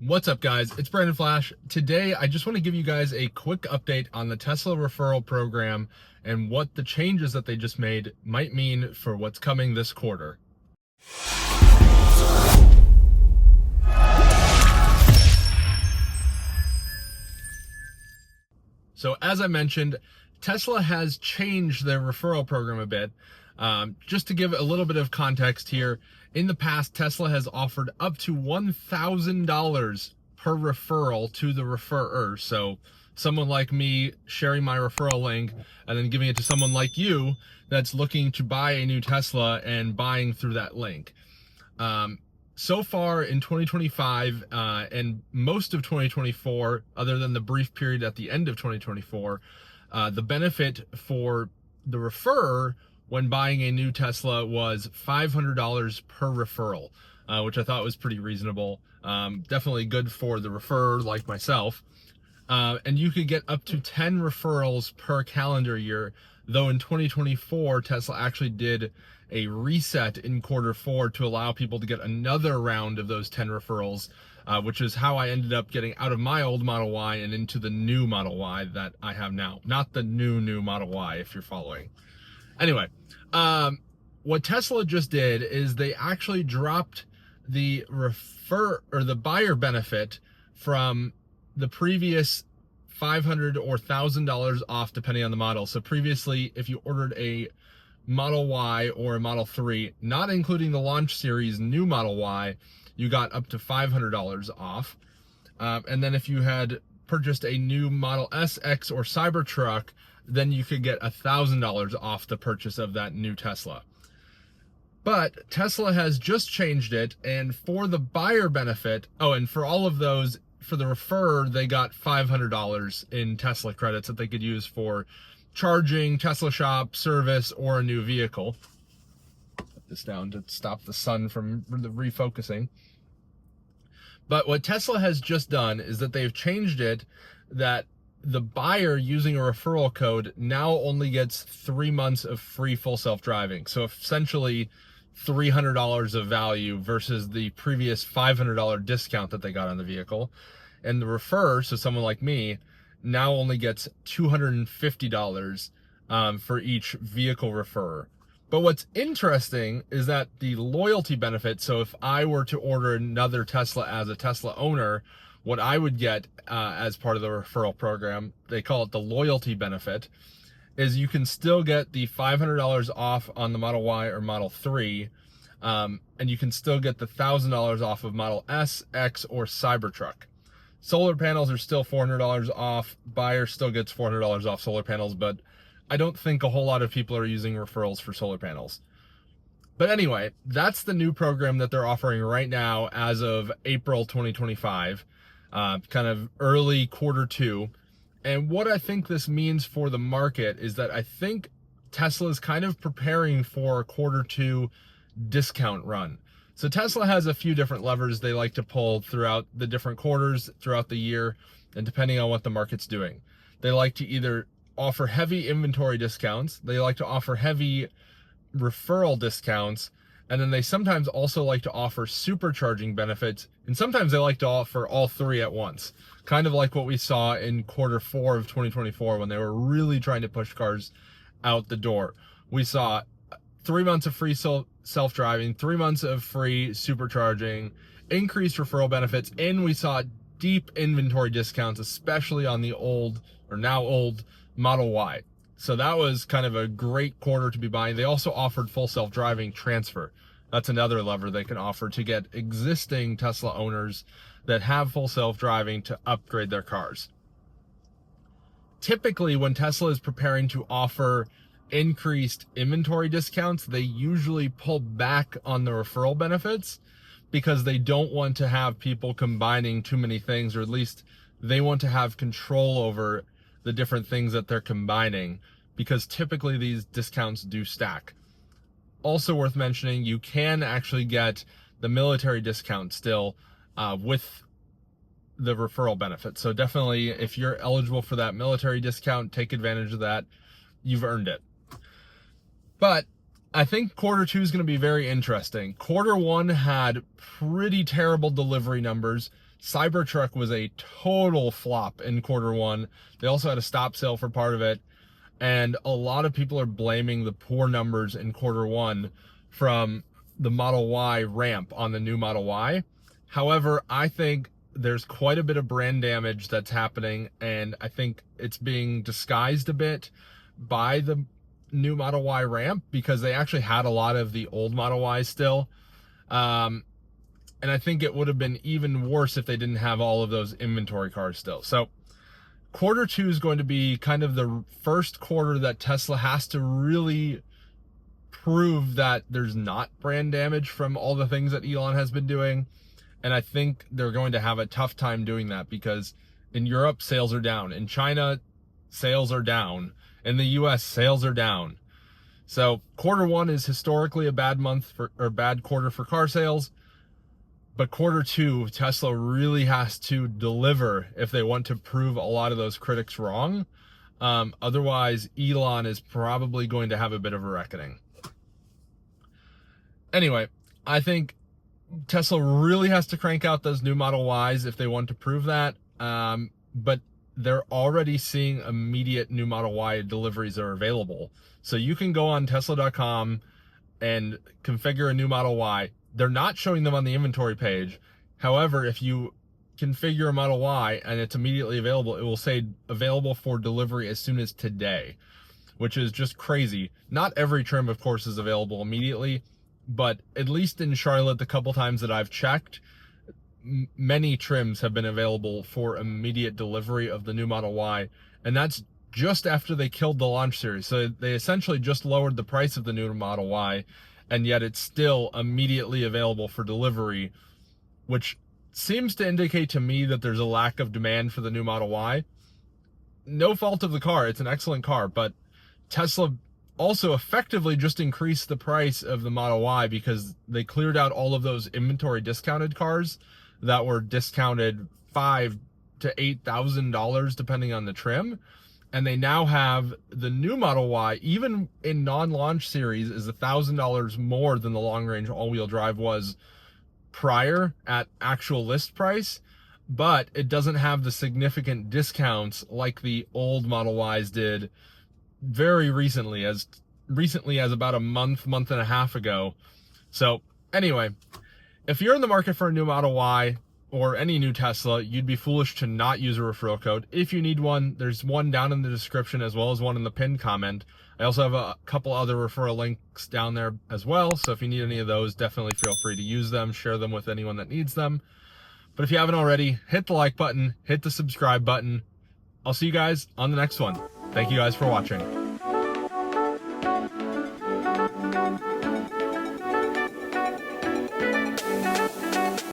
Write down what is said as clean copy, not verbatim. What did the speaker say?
What's up, guys? It's Brandon Flash. Today, I just want to give you guys a quick update on the Tesla referral program and what the changes that they just made might mean for what's coming this quarter. So as I mentioned, Tesla has changed their referral program a bit. Just to give a little bit of context here, in the past, Tesla has offered up to $1,000 per referral to the referrer. So someone like me sharing my referral link and then giving it to someone like you that's looking to buy a new Tesla and buying through that link. So far in 2025 and most of 2024, other than the brief period at the end of 2024, the benefit for the referrer when buying a new Tesla was $500 per referral, which I thought was pretty reasonable. Definitely good for the referrer like myself. And you could get up to 10 referrals per calendar year, though in 2024, Tesla actually did a reset in Q4 to allow people to get another round of those 10 referrals, which is how I ended up getting out of my old Model Y and into the new Model Y that I have now. Not the new Model Y, if you're following. Anyway, what Tesla just did is they actually dropped the buyer benefit from the previous $500 or $1,000 off depending on the model. So previously, if you ordered a Model Y or a Model 3, not including the launch series new Model Y, you got up to $500 off. And then if you had purchased a new Model S, X, or Cybertruck, then you could get $1,000 off the purchase of that new Tesla. But Tesla has just changed it, and for the buyer benefit, and for all of those, for the referrer, they got $500 in Tesla credits that they could use for charging, Tesla shop, service, or a new vehicle. Put this down to stop the sun from the refocusing. But what Tesla has just done is that they've changed it that the buyer using a referral code now only gets 3 months of free full self-driving. So essentially $300 of value versus the previous $500 discount that they got on the vehicle. And the referrer, so someone like me, now only gets $250 for each vehicle referrer. But what's interesting is that the loyalty benefit, so if I were to order another Tesla as a Tesla owner, what I would get as part of the referral program, they call it the loyalty benefit, is you can still get the $500 off on the Model Y or Model 3, and you can still get the $1,000 off of Model S, X, or Cybertruck. Solar panels are still $400 off. Buyer still gets $400 off solar panels, but I don't think a whole lot of people are using referrals for solar panels. But anyway, that's the new program that they're offering right now as of April 2025, kind of early Q2. And what I think this means for the market is that I think Tesla is kind of preparing for a Q2 discount run. So Tesla has a few different levers they like to pull throughout the different quarters, throughout the year, and depending on what the market's doing. They like to either offer heavy inventory discounts, they like to offer heavy referral discounts, and then they sometimes also like to offer supercharging benefits, and sometimes they like to offer all three at once. Kind of like what we saw in Q4 of 2024 when they were really trying to push cars out the door. We saw 3 months of free self-driving, 3 months of free supercharging, increased referral benefits, and we saw deep inventory discounts, especially on the old, or now old, Model Y. So that was kind of a great quarter to be buying. They also offered full self-driving transfer. That's another lever they can offer to get existing Tesla owners that have full self-driving to upgrade their cars. Typically, when Tesla is preparing to offer increased inventory discounts, they usually pull back on the referral benefits because they don't want to have people combining too many things, or at least they want to have control over the different things that they're combining, because typically these discounts do stack. Also worth mentioning, you can actually get the military discount still with the referral benefit. So definitely, if you're eligible for that military discount, take advantage of that. You've earned it. But I think Q2 is going to be very interesting. Q1 had pretty terrible delivery numbers. Cybertruck was a total flop in Q1. They also had a stop sale for part of it. And a lot of people are blaming the poor numbers in Q1 from the Model Y ramp on the new Model Y. However, I think there's quite a bit of brand damage that's happening, and I think it's being disguised a bit by the new Model Y ramp because they actually had a lot of the old Model Y still. And I think it would have been even worse if they didn't have all of those inventory cars still. So Q2 is going to be kind of the first quarter that Tesla has to really prove that there's not brand damage from all the things that Elon has been doing. And I think they're going to have a tough time doing that because in Europe, sales are down. In China, sales are down. In the US, sales are down. So Q1 is historically a bad bad quarter for car sales. But Q2, Tesla really has to deliver if they want to prove a lot of those critics wrong. Otherwise, Elon is probably going to have a bit of a reckoning. Anyway, I think Tesla really has to crank out those new Model Ys if they want to prove that. But they're already seeing immediate new Model Y deliveries are available. So you can go on Tesla.com and configure a new Model Y. They're not showing them on the inventory page. However, if you configure a Model Y and it's immediately available, it will say available for delivery as soon as today, which is just crazy. Not every trim, of course, is available immediately, but at least in Charlotte, the couple times that I've checked, many trims have been available for immediate delivery of the new Model Y, and that's just after they killed the launch series. So they essentially just lowered the price of the new Model Y, and yet it's still immediately available for delivery, which seems to indicate to me that there's a lack of demand for the new Model Y. No fault of the car, it's an excellent car, but Tesla also effectively just increased the price of the Model Y because they cleared out all of those inventory discounted cars that were discounted $5,000 to $8,000 depending on the trim. And they now have the new Model Y, even in non-launch series, is $1,000 more than the long-range all-wheel drive was prior at actual list price, but it doesn't have the significant discounts like the old Model Ys did very recently, as about a month and a half ago. So anyway, if you're in the market for a new Model Y, or any new Tesla, you'd be foolish to not use a referral code. If you need one, there's one down in the description as well as one in the pinned comment. I also have a couple other referral links down there as well, so if you need any of those, definitely feel free to use them, share them with anyone that needs them. But if you haven't already, hit the like button, hit the subscribe button. I'll see you guys on the next one. Thank you guys for watching.